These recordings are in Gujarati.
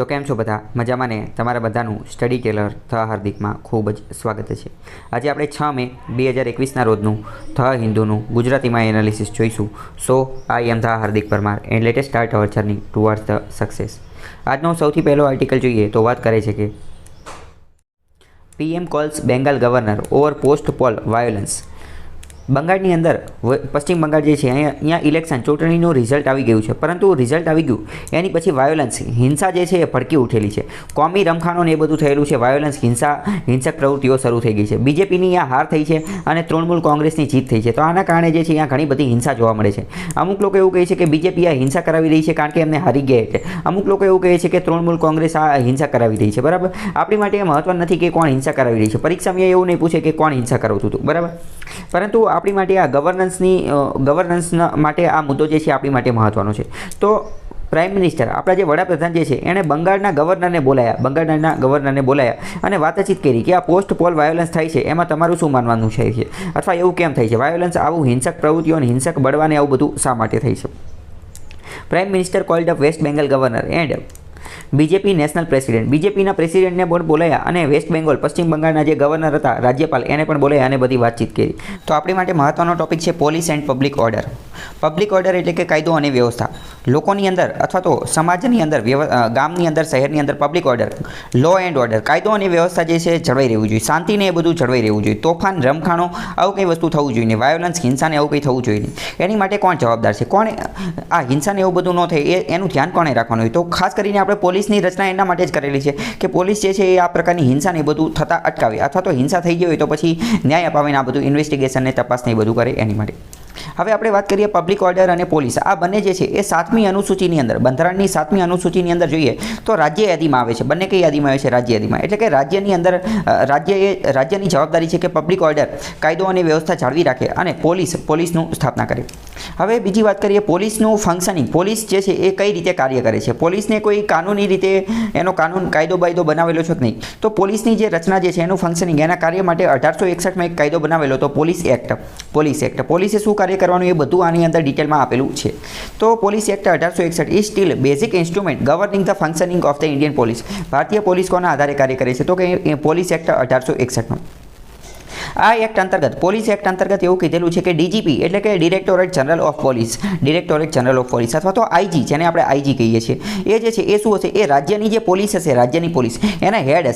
તો કેમ છો બધા મજામાં ને? તમારા બધાનું સ્ટડી ટેલર થ હાર્દિકમાં ખૂબ જ સ્વાગત છે. આજે આપણે 6 મે 2021ના રોજનું થ હિન્દુનું ગુજરાતીમાં એનાલિસિસ જોઈશું. So I am the Hardik Parmar and latest start our journey towards the success. આજનો સૌથી પહેલો આર્ટિકલ જોઈએ તો વાત કરે છે કે PM calls Bengal governor over post poll violence. બંગાળની અંદર પશ્ચિમ બંગાળ જે છે અહીંયા ઇલેક્શન ચૂંટણીનું રિઝલ્ટ આવી ગયું છે, પરંતુ રિઝલ્ટ આવી ગયું એની પછી વાયોલન્સ હિંસા જે છે એ ભડકી ઉઠેલી છે. કોમી રમખાણો ને એ બધું થયેલું છે. વાયોલન્સ હિંસક પ્રવૃત્તિઓ શરૂ થઈ ગઈ છે. બીજેપીની અહીંયા હાર થઈ છે અને તૃણમૂલ કોંગ્રેસની જીત થઈ છે. તો આના કારણે જે છે અહીંયા ઘણી બધી હિંસા જોવા મળે છે. અમુક લોકો એવું કહે છે કે બીજેપી આ હિંસા કરાવી રહી છે કારણ કે એમને હારી ગયા એટલે. અમુક લોકો એવું કહે છે કે તૃણમૂલ કોંગ્રેસ આ હિંસા કરાવી રહી છે. બરાબર, આપણી માટે એ મહત્વ નથી કે કોણ હિંસા કરાવી રહી છે. પરીક્ષામાં એવું નહીં પૂછે કે કોણ હિંસા કરાવતું હતું. બરાબર, પરંતુ આપણી માટે આ ગવર્નન્સ માટે આ મુદ્દો જે છે આપણી માટે મહત્વનો છે. તો પ્રાઇમ મિનિસ્ટર આપણા જે વડાપ્રધાન જે છે એણે બંગાળના ગવર્નરને બોલાયા અને વાતચીત કરી કે આ પોસ્ટ પોલ વાયોલન્સ થાય છે એમાં તમારું શું માનવાનું છે અથવા એવું કેમ થાય છે? વાયોલન્સ આવું હિંસક પ્રવૃત્તિઓ અને હિંસક બળવાને આવું બધું શા માટે થાય છે? Prime minister called up West Bengal governor and BJP national president. બીજેપીના પ્રેસિડેન્ટને પણ બોલાયા અને વેસ્ટ બેંગોલ પશ્ચિમ બંગાળના જે ગવર્નર હતા રાજ્યપાલ એને પણ બોલાયા અને બધી વાતચીત કરી. તો આપણી માટે મહત્વનો ટોપિક છે police and public order. Public order એટલે કે કાયદો અને વ્યવસ્થા. લોકોની અંદર અથવા તો સમાજની અંદર, ગામની અંદર, શહેરની અંદર public order, law and order, કાયદો અને વ્યવસ્થા જે છે જળવાઈ રહેવું જોઈએ. શાંતિને એ બધું જળવાઈ રહેવું જોઈએ. તોફાન, રમખાણો આવું કંઈ વસ્તુ થવું જોઈએ નહીં. વાયોલન્સ, હિંસાને એવું કંઈ થવું જોઈએ નહીં. એની માટે કોણ જવાબદાર છે? કોણ આ હિંસાને એવું બધું ન થાય એનું ધ્યાન કોણે રાખવાનું હોય? તો ખાસ કરીને આપણે પોલીસની રચના એના માટે જ કરેલી છે કે પોલીસ જે છે એ આ પ્રકારની હિંસાને એ બધું થતાં અટકાવે, અથવા તો હિંસા થઈ ગઈ હોય તો પછી ન્યાય અપાવીને આ બધું ઇન્વેસ્ટિગેશનને તપાસને એ બધું કરે એની માટે. હવે આપણે વાત કરીએ પબ્લિક ઓર્ડર અને પોલીસ. આ બંને જે છે એ 7મી અનુસૂચિની અંદર, બંધારણની 7મી અનુસૂચિની અંદર જોઈએ તો રાજ્ય યાદીમાં આવે છે. બંને કઈ યાદીમાં આવે છે? રાજ્ય યાદીમાં. એટલે કે રાજ્યની અંદર રાજ્યની જવાબદારી છે કે પબ્લિક ઓર્ડર, કાયદો અને વ્યવસ્થા જાળવી રાખે અને પોલીસનું સ્થાપના કરે. હવે બીજી વાત કરીએ પોલીસનું ફંક્શનિંગ. પોલીસ જે છે એ કઈ રીતે કાર્ય કરે છે? પોલીસને કોઈ કાનૂની રીતે એનો કાયદો બનાવેલો છે કે નહીં? તો પોલીસની જે રચના જે છે એનું ફંક્શનિંગ, એના કાર્ય માટે 1861માં એક કાયદો બનાવેલો તો પોલીસ એક્ટ. પોલીસે શું કાર્ય કરવાનું એ બધું આની અંદર ડિટેલમાં આપેલું છે. તો police act 1861 is still basic instrument governing the functioning of the Indian police. ભારતીય પોલીસ કોના આધારે કાર્ય કરે છે? તો કે પોલીસ એક્ટ 1861નો. આ એક્ટ અંતર્ગત, પોલીસ એક્ટ અંતર્ગત એવું કીધેલું છે કે ડીજીપી એટલે કે ડિરેક્ટોરેટ જનરલ ઓફ પોલીસ અથવા તો આઈજી, જેને આપણે આઈજી કહીએ છીએ, એ જે છે એ શું હશે? એ રાજ્યની જે પોલીસ હશે, રાજ્યની પોલીસ એના હેડ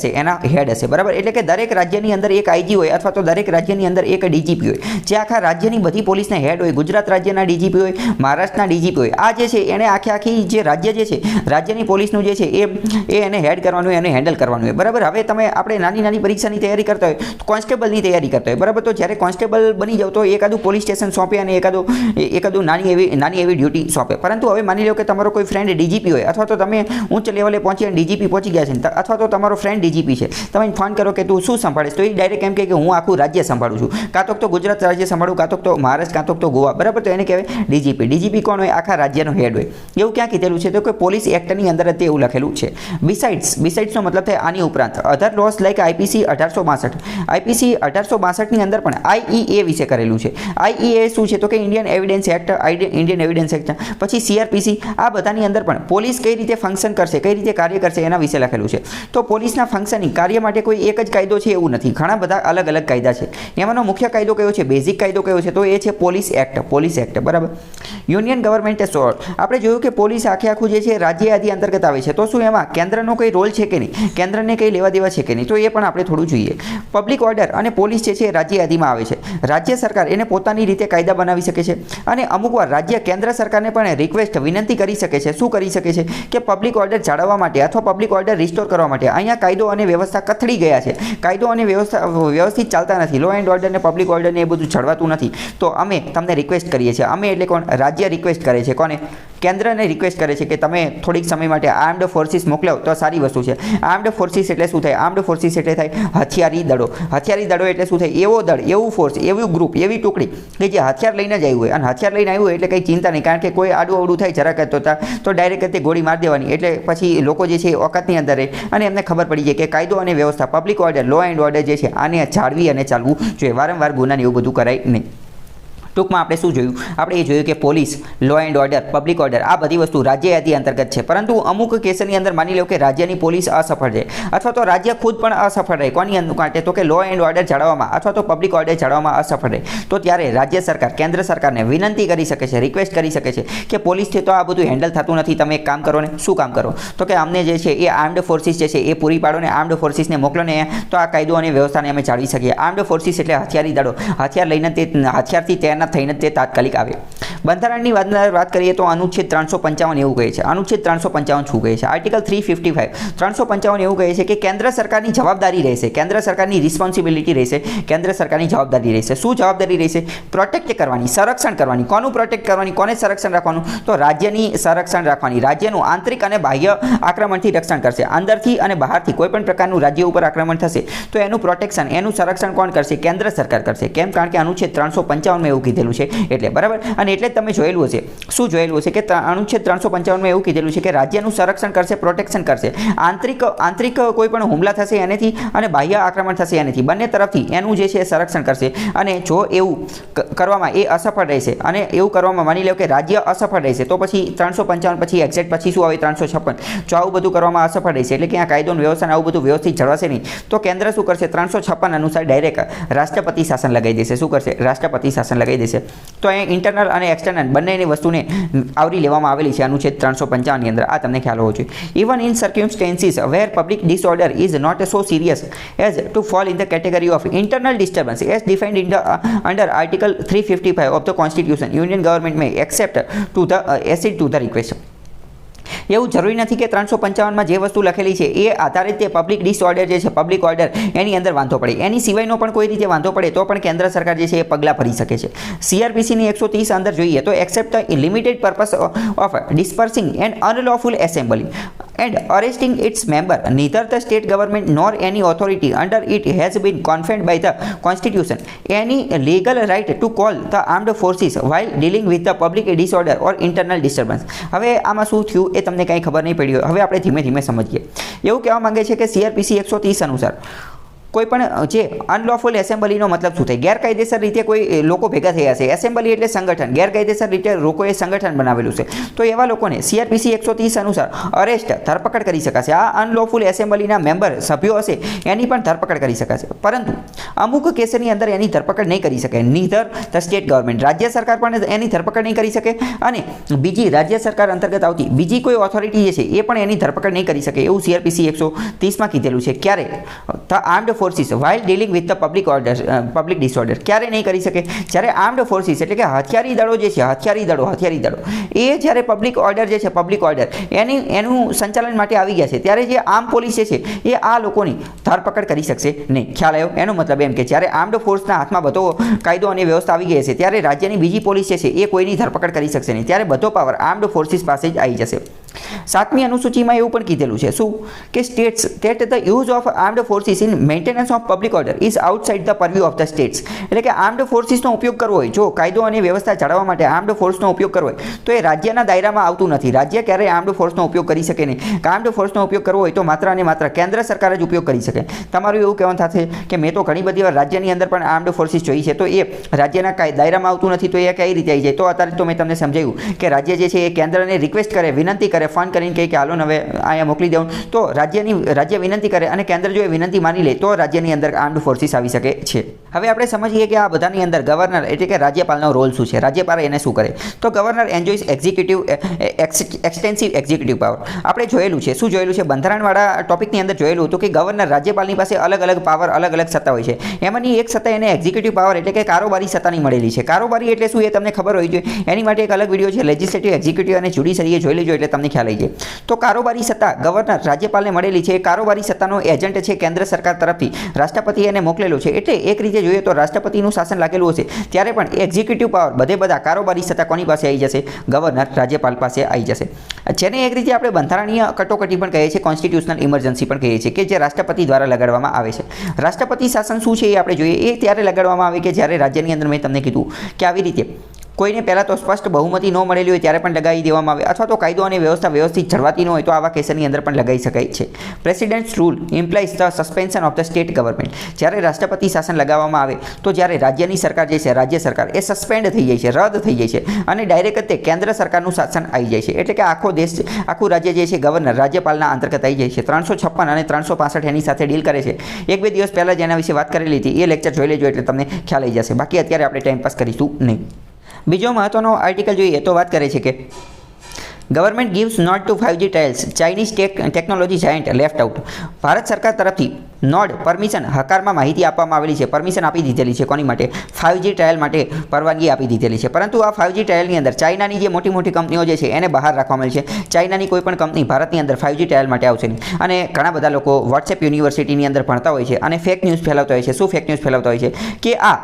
હશે. બરાબર, એટલે કે દરેક રાજ્યની અંદર એક આઈજી હોય અથવા તો દરેક રાજ્યની અંદર એક ડીજીપી હોય, જે આખા રાજ્યની બધી પોલીસના હેડ હોય. ગુજરાત રાજ્યના ડીજીપી હોય, મહારાષ્ટ્રના ડીજીપી હોય. આ જે છે એને આખી જે રાજ્ય જે છે, રાજ્યની પોલીસનું જે છે એ એને હેડ કરવાનું હોય, એને હેન્ડલ કરવાનું હોય. બરાબર, હવે આપણે નાની પરીક્ષાની તૈયારી કરતા હોય તો કોન્સ્ટેબલની તૈયારી કરતા હોય. બરાબર, તો જ્યારે કોન્સ્ટેબલ બની જાવ તો એકાદું પોલીસ સ્ટેશન સોંપે અને એકાદું નાની એવી ડ્યુટી સોંપે. પરંતુ હવે માની લો કે તમારો કોઈ ફ્રેન્ડ ડીજીપી હોય અથવા તો તમે ઉચ્ચ લેવલે પહોંચી અને ડીજીપી પહોંચી ગયા છે, અથવા તો તમારો ફ્રેન્ડ ડીજીપી છે, તમે ફોન કરો કે તું શું સંભાળીશ? તો એ ડાયરેક્ટ એમ કહે કે હું આખું રાજ્ય સંભાળું છું, કાં તો ગુજરાત રાજ્ય સંભાળું, કાં તો મહારાષ્ટ્ર, કાં તો ગોવા. બરાબર, તો એને કહેવાય ડીજીપી. ડીજીપી કોણ હોય? આખા રાજ્યનો હેડ હોય. એવું ક્યાં કીધેલું છે? તો કે પોલીસ એક્ટની અંદર જ એવું લખેલું છે. બિસાઇડ્સનો મતલબ થાય આની ઉપરાંત અધર લોસ લાઇક આઈપીસી 1862 ની અંદર પણ આઈઈએ વિશે કરેલું છે. આઈઈએ શું છે? તો કે ઇન્ડિયન એવિડન્સ એક્ટ, પછી સીઆરપીસી. આ બધાની અંદર પણ પોલીસ કઈ રીતે ફંક્શન કરશે, કઈ રીતે કાર્ય કરશે એના વિશે લખેલું છે. તો પોલીસના ફંક્શનિંગ કાર્ય માટે કોઈ એક જ કાયદો છે એવું નથી, ઘણા બધા અલગ અલગ કાયદા છે. એમાંનો મુખ્ય કાયદો કયો છે? બેઝિક કાયદો કયો છે? તો એ છે પોલીસ એક્ટ. બરાબર. યુનિયન ગવર્મેન્ટે આપણે જોયું કે પોલીસ આખું જે છે રાજ્ય યાદી અંતર્ગત આવે છે. તો શું એમાં કેન્દ્રનો કોઈ રોલ છે કે નહીં? કેન્દ્રને કંઈ લેવા દેવા છે કે નહીં? તો એ પણ આપણે થોડું જોઈએ. પબ્લિક ઓર્ડર અને પોલીસ જે છે રાજ્ય યાદીમાં આવે છે. રાજ્ય સરકાર એને પોતાની રીતે કાયદા બનાવી શકે છે અને અમુક વાર રાજ્ય કેન્દ્ર સરકારને પણ વિનંતી કરી શકે છે. શું કરી શકે છે? કે પબ્લિક ઓર્ડર જાળવવા માટે અથવા પબ્લિક ઓર્ડર રિસ્ટોર કરવા માટે અહીંયા કાયદો અને વ્યવસ્થા કથળી ગયા છે, કાયદો અને વ્યવસ્થા વ્યવસ્થિત ચાલતા નથી, લો એન્ડ ઓર્ડર ને પબ્લિક ઓર્ડર ને એ બધું જળવાતું નથી, તો અમે તમને રિક્વેસ્ટ કરીએ છીએ. અમે એટલે કોણ? રાજ્ય રિક્વેસ્ટ કરે છે. કોને? કેન્દ્રને રિક્વેસ્ટ કરે છે કે તમે થોડીક સમય માટે આર્મ્ડ ફોર્સિસ મોકલાવો તો સારી વસ્તુ છે. આર્મ્ડ ફોર્સિસ એટલે શું થાય? આર્મ્ડ ફોર્સિસ એટલે થાય હથિયારી દળો. હથિયારી દળો એટલે શું થાય? એવો દળ, એવું ફોર્સ, એવું ગ્રુપ, એવી ટુકડી કે જે હથિયાર લઈને જ આવ્યું હોય. અને હથિયાર લઈને આવ્યું હોય એટલે કંઈ ચિંતા નહીં, કારણ કે કોઈ આડું અવડું થાય જરાક તો ડાયરેક્ટ તે ગોળી મારી દેવાની. એટલે પછી લોકો જે છે એ ઓકાતની અંદર રહે અને એમને ખબર પડી જાય કે કાયદો અને વ્યવસ્થા, public order, law and order જે છે આને જાળવી અને ચાલવું જોઈએ. વારંવાર ગુનાને એવું બધું કરાય નહીં. ટૂંકમાં આપણે શું જોયું? આપણે એ જોયું કે police, law and order, public order આ બધી વસ્તુ રાજ્ય યાદી અંતર્ગત છે, પરંતુ અમુક કેસની અંદર માની લો કે રાજ્યની પોલીસ અસફળ રહે અથવા તો રાજ્ય ખુદ પણ અસફળ રહે. કોની માટે? તો કે લો એન્ડ ઓર્ડર જાળવવામાં અથવા તો પબ્લિક ઓર્ડર જાળવવામાં અસફળ રહે. તો ત્યારે રાજ્ય સરકાર કેન્દ્ર સરકારને વિનંતી કરી શકે છે, રિક્વેસ્ટ કરી શકે છે કે પોલીસથી તો આ બધું હેન્ડલ થતું નથી, તમે એક કામ કરો ને. શું કામ કરો? તો કે અમને જે છે એ આર્મ્ડ ફોર્સિસ જે છે એ પૂરી પાડો ને, આર્મ્ડ ફોર્સિસને મોકલો ને, તો આ કાયદો અને વ્યવસ્થાને અમે જાળવી શકીએ. આર્મ્ડ ફોર્સિસ એટલે હથિયારી દળો, હથિયાર લઈને તે હથિયારથી તૈનાત થઈને તે તાત્કાલિક આવે. બંધારણની વાત કરીએ તો અનુચ્છેદ 355 એવું કહે છે. અનુચ્છેદ 355 શું કહે છે? આર્ટિકલ 355 355 એવું કહે છે કે કેન્દ્ર સરકારની જવાબદારી રહેશે, કેન્દ્ર સરકારની રિસ્પોન્સિબિલિટી રહેશે, કેન્દ્ર સરકારની જવાબદારી રહેશે. શું જવાબદારી રહેશે? પ્રોટેક્ટ કરવાની, સંરક્ષણ કરવાની. કોનું પ્રોટેક્ટ કરવાની? કોને સંરક્ષણ રાખવાનું? તો રાજ્યની સંરક્ષણ રાખવાની. રાજ્યનું આંતરિક અને બાહ્ય આક્રમણથી રક્ષણ કરશે. અંદરથી અને બહારથી કોઈ પણ પ્રકારનું રાજ્ય ઉપર આક્રમણ થશે તો એનું પ્રોટેક્શન, એનું સંરક્ષણ કોણ કરશે? કેન્દ્ર સરકાર કરશે. કેમ? કારણ કે અનુચ્છેદ 355 એવું કીધેલું છે એટલે. બરાબર. અને એટલે તમે જોયેલું હશે, શું જોયેલું હશે કે અનુચ્છેદ 355 એવું કીધેલું છે કે રાજ્યનું સંરક્ષણ કરશે, પ્રોટેક્શન કરશે. આંતરિક કોઈ પણ હુમલા થશે એનેથી અને બાહ્ય આક્રમણ થશે એનેથી, બંને તરફથી એનું જે છે સંરક્ષણ કરશે. અને જો એવું કરવામાં એ અસફળ રહેશે અને એવું કરવામાં માની લો કે રાજ્ય અસફળ રહેશે તો પછી 355 પછી એક્ઝેક્ટ પછી શું આવે? 356. જો આવું બધું કરવામાં અસફળ રહેશે એટલે કે આ કાયદો વ્યવસ્થા આવું બધું વ્યવસ્થિત જળવાશે નહીં તો કેન્દ્ર શું કરશે? 356 અનુસાર ડાયરેક્ટ રાષ્ટ્રપતિ શાસન લગાવી દેશે. શું કરશે? રાષ્ટ્રપતિ શાસન લગાવી દેશે. તો એ ઇન્ટરનલ અને એક્સટર્નલ બંનેની વસ્તુને આવરી લેવામાં આવેલી છે અનુચ્છેદ 355 ની અંદર. આ તમને ખ્યાલ હોવો જોઈએ. Even in circumstances where public disorder is not so serious as to fall in the category of internal disturbance as defined in under article 355 of the constitution, union government may accept to the accede to the request. એવું જરૂરી નથી કે 355માં જે વસ્તુ લખેલી છે એ આધારિત તે પબ્લિક ડિસઓર્ડર જે છે, પબ્લિક ઓર્ડર એની અંદર વાંધો પડે. એની સિવાયનો પણ કોઈ રીતે વાંધો પડે તો પણ કેન્દ્ર સરકાર જે છે એ પગલાં ભરી શકે છે. CRPCની 130 અંદર જોઈએ તો except the limited purpose of dispersing and unlawful assembly and arresting its member, neither the state government nor any authority under it has been conferred by the constitution any legal right to call the armed forces while dealing with the public disorder or internal disturbance. હવે આમાં શું થયું એ તમને કંઈ ખબર નહીં પડી હોય. હવે આપણે ધીમે ધીમે સમજીએ. એવું કહેવા માંગે છે કે CRPC 130 અનુસાર કોઈ પણ જે અનલોફુલ એસેમ્બલીનો મતલબ શું થાય? ગેરકાયદેસર રીતે કોઈ લોકો ભેગા થયા છે. એસેમ્બલી એટલે સંગઠન, ગેરકાયદેસર રીતે લોકોએ સંગઠન બનાવેલું છે તો એવા લોકોને CRPC 130 અનુસાર અરેસ્ટ, ધરપકડ કરી શકાશે. આ અનલોફુલ એસેમ્બલીના મેમ્બર સભ્યો હશે એની પણ ધરપકડ કરી શકાશે, પરંતુ અમુક કેસની અંદર એની ધરપકડ નહીં કરી શકે. નીધર ધ સ્ટેટ ગવર્મેન્ટ, રાજ્ય સરકાર પણ એની ધરપકડ નહીં કરી શકે અને બીજી રાજ્ય સરકાર અંતર્ગત આવતી બીજી કોઈ ઓથોરિટી જે છે એ પણ એની ધરપકડ નહીં કરી શકે. એવું CRPC 130માં કીધેલું છે. ક્યારે? The armed forces while dealing with the public disorder. ક્યારે નહીં કરી શકે? જ્યારે આર્મ્ડ ફોર્સિસ એટલે કે હથિયારી દળો જે છે, હથિયારી દળો એ જ્યારે પબ્લિક ઓર્ડર જે છે, પબ્લિક ઓર્ડર એનું સંચાલન માટે આવી ગયા છે ત્યારે જે આર્મ પોલીસ જે છે એ આ લોકોની ધરપકડ કરી શકશે નહીં. ખ્યાલ આવ્યો? એનો મતલબ એમ કે જ્યારે આર્મ્ડ ફોર્સના હાથમાં બધો કાયદો અને વ્યવસ્થા આવી ગઈ છે ત્યારે રાજ્યની બીજી પોલીસ જે છે એ કોઈની ધરપકડ કરી શકશે નહીં. ત્યારે બધો પાવર આર્મ્ડ ફોર્સિસ પાસે જ આવી જશે. 7મી અનુસૂચિમાં એવું પણ કીધેલું છે શું કે states that the use of armed forces in maintenance of public order is outside the purview of the states. એટલે કે આર્મ્ડ ફોર્સિસનો ઉપયોગ કરવો હોય, જો કાયદો અને વ્યવસ્થા જાળવવા માટે આર્મ્ડ ફોર્સનો ઉપયોગ કરવો હોય તો એ રાજ્યના દાયરામાં આવતું નથી. રાજ્ય ક્યારેય આર્મ્ડ ફોર્સનો ઉપયોગ કરી શકે નહીં. આર્મ્ડ ફોર્સનો ઉપયોગ કરવો હોય તો માત્ર અને માત્ર કેન્દ્ર સરકાર જ ઉપયોગ કરી શકે. તમારું એવું કહેવાનું થશે કે મેં તો ઘણી બધી વાર રાજ્યની અંદર પણ આર્મ્ડ ફોર્સિસ જોઈ છે તો એ રાજ્યના દાયરામાં આવતું નથી તો એ કઈ રીતે આવી જાય? તો અત્યારે તો મેં તમને સમજાવ્યું કે રાજ્ય જે છે એ કેન્દ્રને રિક્વેસ્ટ કરે, વિનંતી કરે, ફોન કરીને કહે કે હાલો હવે અહીંયા મોકલી દઉં તો રાજ્ય વિનંતી કરે અને કેન્દ્ર જો એ વિનંતી માની લે તો રાજ્યની અંદર આર્મ્ડ ફોર્સિસ આવી શકે છે. હવે આપણે સમજીએ કે આ બધાની અંદર ગવર્નર એટલે કે રાજ્યપાલનો રોલ શું છે? રાજ્યપાલ એને શું કરે? તો ગવર્નર એન્જોયસ એક્સટેન્સિવ એક્ઝિક્યુટિવ પાવર. આપણે જોયેલું છે. શું જોયેલું છે? બંધારણવાળા ટોપિકની અંદર જોયેલું હતું કે ગવર્નર રાજ્યપાલની પાસે અલગ અલગ પાવર, અલગ અલગ સત્તા હોય છે. એમાંની એક સત્તા એને એક્ઝિક્યુટિવ પાવર એટલે કે કારોબારી સત્તાની મળેલી છે. કારોબારી એટલે શું એ તમને ખબર હોવી જોઈએ. એની માટે એક અલગ વિડીયો છે, લેજિસ્લેટિવ, એક્ઝિક્યુટિવ અને જ્યુડિશરી, જોઈ લેજો એટલે તમને ખ્યાલ આવી જાય. તો કારોબારી સત્તા ગવર્નર રાજ્યપાલને મળેલી છે. કારોબારી સત્તાનો એજન્ટ છે કેન્દ્ર સરકાર તરફથી રાષ્ટ્રપતિ એને મોકલેલો છે. એટલે એક રીતે જોઈએ તો રાષ્ટ્રપતિનું શાસન લાગેલું હશે ત્યારે પણ એક્ઝિક્યુટિવ પાવર બધા કારોબારી સત્તા કોની પાસે આવી જશે? ગવર્નર રાજ્યપાલ પાસે આવી જશે. જેને એક રીતે આપણે બંધારણીય કટોકટી પણ કહીએ છીએ, કોન્સ્ટિટ્યુશનલ ઇમરજન્સી પણ કહીએ છીએ કે જે રાષ્ટ્રપતિ દ્વારા લગાડવામાં આવે છે. રાષ્ટ્રપતિ શાસન શું છે એ આપણે જોઈએ. એ ત્યારે લગાડવામાં આવે કે જ્યારે રાજ્યની અંદર મેં તમને કીધું કે આવી રીતે કોઈને પહેલાં તો સ્પષ્ટ બહુમતી ન મળેલી હોય ત્યારે પણ લગાવી દેવામાં આવે અથવા તો કાયદો અને વ્યવસ્થા વ્યવસ્થિત જળવાતી ન હોય તો આવા કેસની અંદર પણ લગાવી શકાય છે. Presidents rule implies the suspension of the state government. જ્યારે રાષ્ટ્રપતિ શાસન લગાવવામાં આવે તો જ્યારે રાજ્યની સરકાર જે છે રાજ્ય સરકાર એ સસ્પેન્ડ થઈ જાય છે, રદ થઈ જાય છે અને ડાયરેક્ટ તે કેન્દ્ર સરકારનું શાસન આવી જાય છે. એટલે કે આખો દેશ આખું રાજ્ય જે છે ગવર્નર રાજ્યપાલના અંતર્ગત આવી જાય છે. 356 અને 365 એની સાથે ડીલ કરે છે. એક બે દિવસ પહેલાં જેના વિશે વાત કરેલી હતી એ લેક્ચર જોઈ લેજો એટલે તમને ખ્યાલ આવી જશે. બાકી અત્યારે આપણે ટાઈમ પાસ કરીશું નહીં. બીજો મહત્વનો આર્ટિકલ જોઈએ તો વાત કરે છે કે government gives nod to 5G trials, Chinese technology giant left out. ભારત સરકાર તરફથી નોડ પરમિશન હકારમાં માહિતી આપવામાં આવેલી છે, પરમિશન આપી દીધેલી છે. કોની માટે? 5G ટ્રાયલ માટે પરવાનગી આપી દીધેલી છે. પરંતુ આ 5G ટ્રાયલની અંદર ચાઇનાની જે મોટી મોટી કંપનીઓ જે છે એને બહાર રાખવામાં આવી છે. ચાઇનાની કોઈ પણ કંપની ભારતની અંદર 5G ટ્રાયલ માટે આવશે નહીં. અને ઘણા બધા લોકો વોટ્સએપ યુનિવર્સિટીની અંદર ભણતા હોય છે અને ફેક ન્યૂઝ ફેલાવતા હોય છે. શું ફેક ન્યૂઝ ફેલાવતા હોય છે કે આ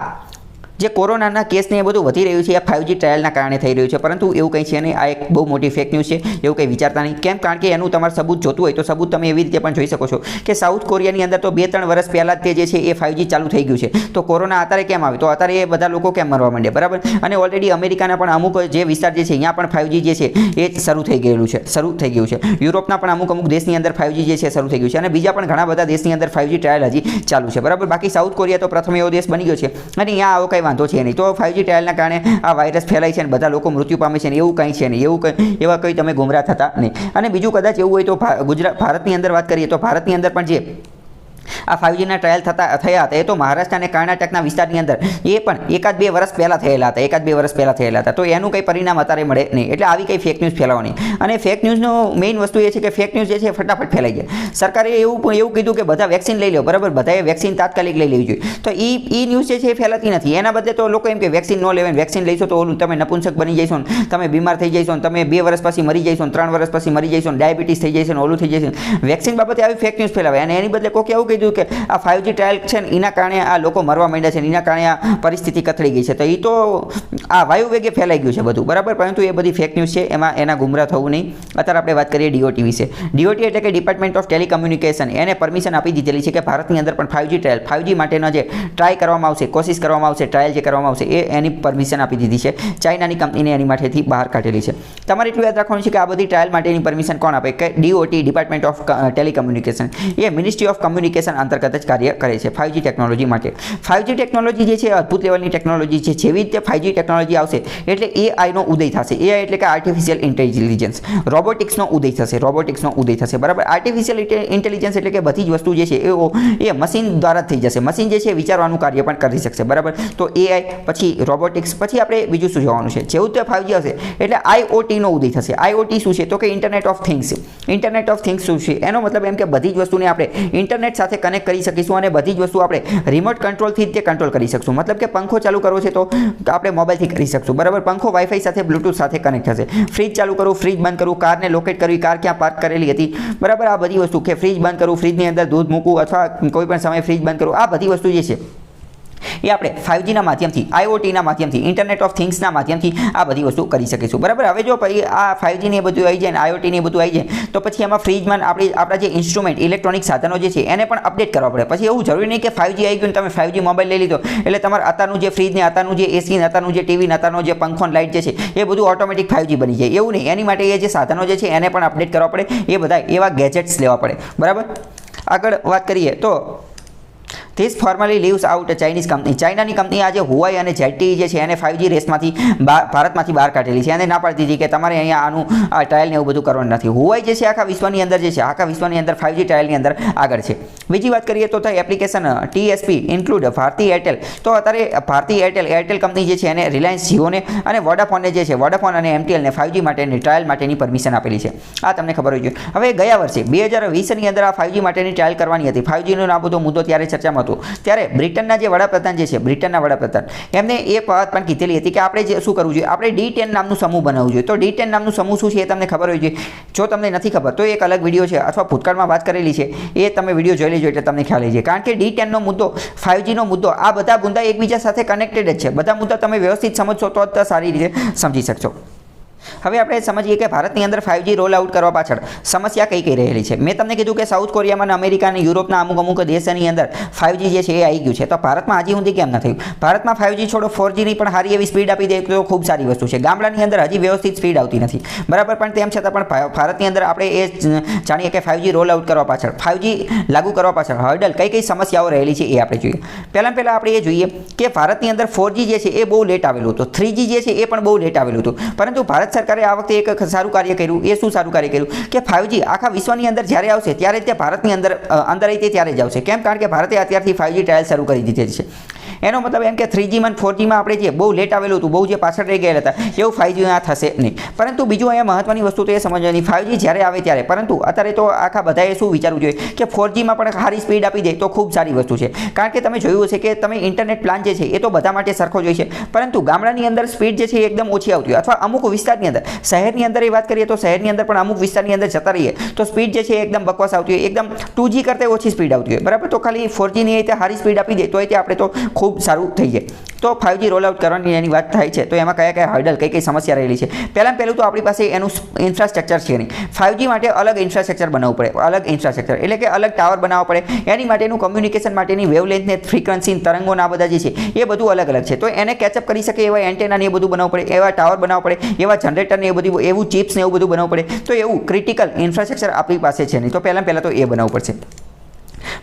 જે કોરોનાના કેસને એ બધું વધી રહ્યું છે આ 5G ટ્રાયલના કારણે થઈ રહ્યું છે. પરંતુ એવું કંઈ છે નહીં. આ એક બહુ મોટી ફેક ન્યૂઝ છે, એવું કંઈ વિચારતા નહીં. કેમ? કારણ કે એનું તમારે સબૂત જોતું હોય તો સબૂત તમે એવી રીતે પણ જોઈ શકો છો કે સાઉથ કોરિયાની અંદર તો 2-3 વર્ષ પહેલાં તે જે છે એ 5G ચાલુ થઈ ગયું છે. તો કોરોના અત્યારે કેમ આવે? તો અત્યારે એ બધા લોકો કેમ મરવા માંડ્યા? બરાબર. અને ઓલરેડી અમેરિકાના પણ અમુક જે વિસ્તાર જે છે અહીંયા પણ 5G જે છે એ શરૂ થઈ ગયું છે. યુરોપના પણ અમુક દેશની અંદર 5G જે છે શરૂ થઈ ગયું છે. અને બીજા પણ ઘણા બધા દેશની અંદર 5G ટ્રાયલ હજી ચાલુ છે. બરાબર. બાકી સાઉથ કોરિયા તો પ્રથમ એવો દેશ બની ગયો છે અને અહીંયા આવો કંઈ વાંધો છે નહીં. તો 5G ટ્રાયલના કારણે આ વાયરસ ફેલાય છે અને બધા લોકો મૃત્યુ પામે છે ને એવું કંઈ છે નહીં. એવા કંઈ તમે ગુમરાહ થતા નહીં. અને બીજું કદાચ એવું હોય તો ભારતની અંદર વાત કરીએ તો ભારતની અંદર પણ જે આ 5Gના ટ્રાયલ થયા હતા એ તો મહારાષ્ટ્ર અને કર્ણાટકના વિસ્તારની અંદર એ પણ 1-2 વર્ષ પહેલાં થયેલા હતા. તો એનું કંઈ પરિણામ અત્યારે મળે નહીં. એટલે આવી કંઈ ફેક ન્યૂઝ ફેલાવો નહીં. અને ફેક ન્યૂઝનો મેઇન વસ્તુ એ છે કે ફેક ન્યૂઝ જે છે ફટાફટ ફેલાઈ જાય. સરકારે એવું કીધું કે બધા વેક્સિન લઈ લો. બરાબર. બધાએ વેક્સિન તાત્કાલિક લઈ લેવી જોઈએ. તો એ ન્યૂઝ જે છે એ ફેલાતી નથી. એના બદલે તો લોકો એમ કે વેક્સિન ન લેવાય, વેક્સિન લઈશો તો ઓલું તમે નપુંસક બની જઈશો ને તમે બીમાર થઈ જઈશો ને તમે 2 વર્ષ પછી મરી જઈશો ને 3 વર્ષ પછી મરી જઈશો ને ડાયાબિટીસ થઈ જશે ને ઓલું થઈ જશે. વેક્સિન બાબતે આવી ફેક ન્યૂઝ ફેલાવે અને એની બદલે કોકે એવું કીધું કે આ 5G ટ્રાયલ છે ને એના કારણે આ લોકો મરવા માંડ્યા છે ને એના કારણે આ પરિસ્થિતિ કથળી ગઈ છે. તો એ તો આ વાયુ વેગે ફેલાઈ ગયું છે બધું. બરાબર. પરંતુ એ બધી ફેક ન્યૂઝ છે, એના ગુમરાહ થવું નહીં. અત્યારે આપણે વાત કરીએ DOT વિશે. DOT એટલે કે ડિપાર્ટમેન્ટ ઓફ ટેલિકમ્યુનિકેશન, એને પરમિશન આપી દીધેલી છે કે ભારતની અંદર પણ 5G ટ્રાયલ 5G માટેનો જે ટ્રાય કરવામાં આવશે, કોશિશ કરવામાં આવશે, ટ્રાયલ જે કરવામાં આવશે એની પરમિશન આપી દીધી છે. ચાઇનાની કંપનીને એની માટેથી બહાર કાઢેલી છે. તમારે એટલું યાદ રાખવાનું છે કે આ બધી ટ્રાયલ માટેની પરમિશન કોણ આપે? કે DOT department of telecommunication, A ministry of communication અંતર્ગત જ કાર્ય કરે છે 5G ટેકનોલોજી માટે. 5G ટેકનોલોજી જે છે અદ્ભુત લેવલની ટેકનોલોજી છે. જેવી રીતે 5G ટેકનોલોજી આવશે એટલે AIનો ઉદય થશે. AI એટલે કે આર્ટિફિશિયલ ઇન્ટેલિજન્સ. રોબોટિક્સનો ઉદય થશે. બરાબર. આર્ટિફિશિયલ ઇન્ટેલિજન્સ એટલે કે બધી જ વસ્તુ જે છે એ મશીન દ્વારા થઈ જશે. મશીન જે છે વિચારવાનું કાર્ય પણ કરી શકશે. બરાબર. તો AI પછી રોબોટિક્સ પછી આપણે બીજું શું જોવાનું છે? જેવું તે 5G આવશે એટલે IoTનો ઉદય થશે. IoT શું છે? તો કે internet of things. Internet of things શું છે? એનો મતલબ એમ કે બધી જ વસ્તુને આપણે ઇન્ટરનેટ સાથે કનેક્ટ કરી શકીશું અને બધી જ વસ્તુ આપણે રિમોટ કંટ્રોલથી જ તે કંટ્રોલ કરી શકશું. મતલબ કે પંખો ચાલુ કરવો છે તો આપણે મોબાઈલથી કરી શકશું. બરાબર. પંખો વાઈફાઈ સાથે બ્લૂટૂથ સાથે કનેક્ટ થશે. ફ્રીજ ચાલુ કરવું, ફ્રીજ બંધ કરવું, કારને લોકેટ કરવી, કાર ક્યાં પાર્ક કરેલી હતી. બરાબર. આ બધી વસ્તુ કે ફ્રીજ બંધ કરવું, ફ્રીજની અંદર દૂધ મૂકવું અથવા કોઈ પણ સમયે ફ્રીજ બંધ કરવું, આ બધી વસ્તુ જે છે એ આપણે 5Gના માધ્યમથી, IoTના માધ્યમથી, ઇન્ટરનેટ ઓફ થિંગ્સના માધ્યમથી આ બધી વસ્તુ કરી શકીશું. બરાબર. હવે જો આ 5G ને એ બધું આવી જાય ને IoT ને એ બધું આવી જાય તો પછી એમાં ફ્રીજમાં આપણા જે ઇન્સ્ટ્રુમેન્ટ ઇલેક્ટ્રોનિક સાધનો જે છે એને પણ અપડેટ કરવા પડે. પછી એવું જરૂરી નહીં કે 5G આવી ગયું ને તમે 5G મોબાઈલ લઈ લીધો એટલે તમારે અત્યારનું જે ફ્રીજ ને અત્યારનું જે એસી ને અત્યારનું જે ટીવી ને અત્યારનું જે પંખો ને લાઇટ જે છે એ બધું ઓટોમેટિક 5G બની જાય. એવું નહીં. એની માટે એ જે સાધનો જે છે એને પણ અપડેટ કરવા પડે. એ બધા એવા ગેજેટ્સ લેવા પડે. બરાબર. આગળ વાત કરીએ તો This formally leaves out a Chinese company. ચાઇનાની કંપની આજે હુઆઈ અને ZTE જે છે એને 5G રેસમાંથી ભારતમાંથી બહાર કાઢેલી છે. એને ના પાડી દીધી કે તમારે અહીંયા આનું ટ્રાયલ ને એવું બધું કરવાનું નથી. હુઆઈ જે છે આખા વિશ્વની અંદર 5G ટ્રાયલની અંદર આગળ છે. બીજી વાત કરીએ તો application TSP include Bharti Airtel. તો અત્યારે ભારતી એરટેલ કંપની જે છે એને રિલાયન્સ જીઓને અને વોડાફોનને જે છે વોડાફોન અને MTLને 5G માટેની ટ્રાયલ માટેની પરમિશન આપેલી છે. આ તમને ખબર હોય છે. હવે ગયા વર્ષે 2020ની અંદર આ 5G માટેની ટ્રાયલ કરવાની હતી. 5Gનો આ બધો મુદ્દો ત્યારે ચર્ચામાં હતો. ત્યારે બ્રિટનના જે વડાપ્રધાન જે છે એમને એ વાત પણ કીધેલી હતી કે આપણે જે શું કરવું જોઈએ, આપણે D10 નામનું સમૂહ બનાવવું જોઈએ. તો D10 નામનું સમૂહ શું છે એ તમને ખબર હોય છે. જો તમને નથી ખબર તો એક અલગ વિડીયો છે અથવા ભૂતકાળમાં વાત કરેલી છે એ તમે વિડીયો જોઈ લેજો એટલે તમને ખ્યાલ આવી જાય. કારણ કે D10નો મુદ્દો 5Gનો મુદ્દો આ બધા મુદ્દા એકબીજા સાથે કનેક્ટેડ જ છે. બધા મુદ્દા તમે વ્યવસ્થિત સમજશો તો જ સારી રીતે સમજી શકશો. હવે આપણે સમજીએ કે ભારતની અંદર 5G રોલ આઉટ કરવા પાછળ સમસ્યા કઈ કઈ રહેલી છે. મેં તમને કીધું કે સાઉથ કોરિયામાં અને અમેરિકા અને યુરોપના અમુક દેશોની અંદર 5G જે છે એ આવી ગયું છે. તો ભારતમાં હજી સુધી કેમ ન થયું? ભારતમાં 5G છોડો 4G ની પણ સારી એવી સ્પીડ આપી દે તો ખૂબ સારી વસ્તુ છે. ગામડાની અંદર હજી વ્યવસ્થિત સ્પીડ આવતી નથી, બરાબર. પણ તેમ છતાં પણ ભારતની અંદર આપણે એ જાણીએ કે 5G રોલ આઉટ કરવા પાછળ, 5G લાગુ કરવા પાછળ હર્ડલ કઈ કઈ સમસ્યાઓ રહેલી છે એ આપણે જોઈએ. પહેલાં આપણે એ જોઈએ કે ભારતની અંદર 4G જે છે એ બહુ લેટ આવેલું હતું, 3G જે છે એ પણ બહુ લેટ આવેલું હતું. પરંતુ ભારત સરકારે આ વખતે એક સારું કાર્ય કર્યું. એ શું સારું કાર્ય કર્યું કે 5G આખા વિશ્વની અંદર જ્યારે આવશે ત્યારે તે ભારતની અંદર ત્યારે જ આવશે. કેમ? કારણ કે ભારતે અત્યારથી 5G ટ્રાયલ શરૂ કરી દીધી છે. એનો મતલબ એમ કે 3G માં 4G માં આપણે જે બહુ લેટ આવેલું હતું, બહુ જે પાછળ રહી ગયેલા હતા, એવું 5G માં થશે નહીં. પરંતુ બીજું અહીંયા મહત્વની વસ્તુ તો એ સમજવાની, 5G જ્યારે આવે ત્યારે, પરંતુ અત્યારે તો આખા બધાએ શું વિચારવું જોઈએ કે 4G માં પણ સારી સ્પીડ આપી દે તો ખૂબ સારી વસ્તુ છે. કારણ કે તમે જોયું હશે કે તમે ઇન્ટરનેટ પ્લાન જે છે એ તો બધા માટે સરખો જોઈએ છે, પરંતુ ગામડાની અંદર સ્પીડ જે છે એ એકદમ ઓછી આવતી હોય, અથવા અમુક વિસ્તારની અંદર, શહેરની અંદર એ વાત કરીએ તો શહેરની અંદર પણ અમુક વિસ્તારની અંદર જતા રહીએ તો સ્પીડ જે છે એ એકદમ બકવાસ આવતી હોય, એકદમ 2G કરતાં ઓછી સ્પીડ આવતી હોય, બરાબર. તો ખાલી 4G ની રીતે સારી સ્પીડ આપી દે તો એ આપણે તો ખૂબ સારું થઈ જાય. તો 5G રોલ આઉટ કરવાની એની વાત થાય છે તો એમાં કયા હર્ડલ, કઈ સમસ્યા રહેલી છે. પહેલું તો આપણી પાસે એનું ઇન્ફ્રાસ્ટ્રક્ચર છે નહીં. 5G માટે અલગ ઇન્ફ્રાસ્ટ્રક્ચર બનાવવું પડે, અલગ ઇન્ફ્રાસ્ટ્રક્ચર એટલે કે અલગ ટાવર બનાવવા પડે. એની માટેનું કમ્યુનિકેશન માટેની વેવલેન્થ ને ફ્રીક્વન્સી, તરંગોના બધા જે છે એ બધું અલગ અલગ છે. તો એને કેચઅપ કરી શકે એવા એન્ટેના ને એ બધું બનાવવું પડે, એવા ટાવર બનાવવા પડે, એવા જનરેટર ને એ બધું, એવું ચિપ્સ ને એવું બધું બનાવવું પડે. તો એવું ક્રિટિકલ ઇન્ફ્રાસ્ટ્રક્ચર આપણી પાસે છે નહીં. તો પહેલાં તો એ બનાવવું પડશે.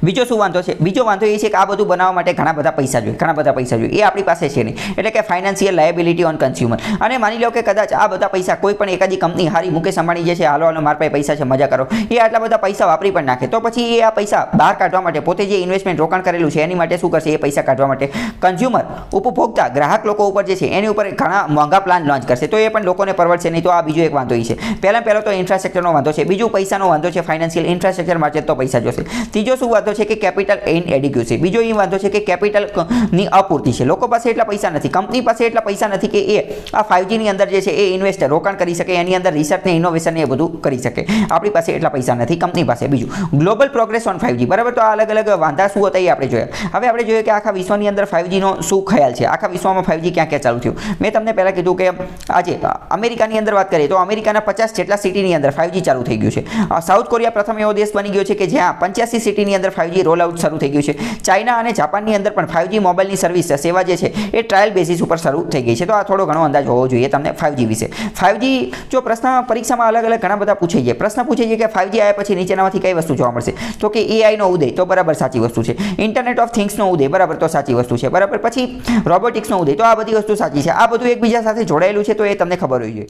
બીજો શું વાંધો છે? બીજો વાંધો એ છે કે આ બધું બનાવવા માટે ઘણા બધા પૈસા જોઈએ, એ આપણી પાસે છે નહીં. એટલે કે ફાઇનાન્શિયલ લાયબિલિટી ઓન કન્ઝ્યુમર. અને માની લો કે કદાચ આ બધા પૈસા કોઈ પણ એકાદી કંપની હારી, મુકેશ અંબાણી જે છે, હાલો મારા પાસે પૈસા છે, મજા કરો, એ આટલા બધા પૈસા વાપરી પણ નાખે, તો પછી એ આ પૈસા બહાર કાઢવા માટે, પોતે જે ઇન્વેસ્ટમેન્ટ રોકાણ કરેલું છે એની માટે શું કરશે? એ પૈસા કાઢવા માટે કન્ઝ્યુમર, ઉપભોક્તા, ગ્રાહક લોકો ઉપર જે છે એની ઉપર ઘણા મોંઘા પ્લાન લોન્ચ કરશે. તો એ પણ લોકોને પરવડશે નહીં. તો આ બીજો એક વાંધો એ છે. પહેલો તો ઇન્ફ્રાસ્ટ્રક્ચરનો વાંધો છે. બીજું પૈસાનો વાંધો છે, ફાઇનાન્શિયલ ઇન્ફ્રાસ્ટ્રક્ચર માટે તો પૈસા જોશે. ત્રીજો શું વાંધો છે કે કેપિટલ ઇનએડિક્યુસી. બીજો એ વાંધો છે કે કેપિટલની અપૂર્તિ છે. લોકો પાસે એટલા પૈસા નથી, કંપની પાસે એટલા પૈસા નથી કે એ આ 5G ની અંદર જે છે એ ઇન્વેસ્ટર રોકાણ કરી શકે, એની અંદર રિસર્ચ ને ઇનોવેશન ને એ બધું કરી શકે. આપણી પાસે એટલા પૈસા નથી કંપની પાસે. બીજું ગ્લોબલ પ્રોગ્રેસ ઓન 5G, બરાબર. તો આ અલગ અલગ વાંધા શું હતા એ આપણે જોયા. હવે આપણે જોઈએ કે આખા વિશ્વની અંદર 5G નો શું ખ્યાલ છે, આખા વિશ્વમાં 5G ક્યાં ચાલુ થયું. મેં તમને પહેલા કીધું કે આજે અમેરિકાની અંદર વાત કરીએ તો અમેરિકાના 50 જેટલા સિટીની અંદર 5G ચાલુ થઈ ગયું છે. સાઉથ કોરિયા પ્રથમ એવો દેશ બની ગયો છે કે જ્યાં 85 સિટીની અંદર 5G રોલ આઉટ શરૂ થઈ ગયું છે. ચાઇના અને જાપાનની અંદર પણ 5G મોબાઈલની સર્વિસ સેવા જે છે એ ટ્રાયલ બેસિસ ઉપર શરૂ થઈ ગઈ છે. તો આ થોડો ઘણો અંદાજ હોવો જોઈએ તમને 5G વિશે. 5G જો પ્રશ્ન પરીક્ષામાં અલગ અલગ ઘણા બધા પૂછાઈ જાય. પ્રશ્ન પૂછાઈ જાય કે 5G આવ્યા પછી નીચેનામાંથી કઈ વસ્તુ જોવા મળશે? તો કે AI નો ઉદય, તો બરાબર સાચી વસ્તુ છે. ઇન્ટરનેટ ઓફ થિંગ્સનો ઉદય, બરાબર, તો સાચી વસ્તુ છે, બરાબર. પછી રોબોટિક્સનો ઉદય, તો આ બધી વસ્તુ સાચી છે. આ બધું એકબીજા સાથે જોડાયેલું છે, તો એ તમને ખબર હોવી જોઈએ.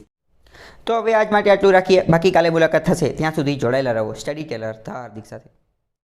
તો હવે આજ માટે આટલું રાખીએ. બાકી કાલે મુલાકાત થશે. ત્યાં સુધી જોડાયેલા રહો સ્ટડી ટેલર હાર્દિક સાથે.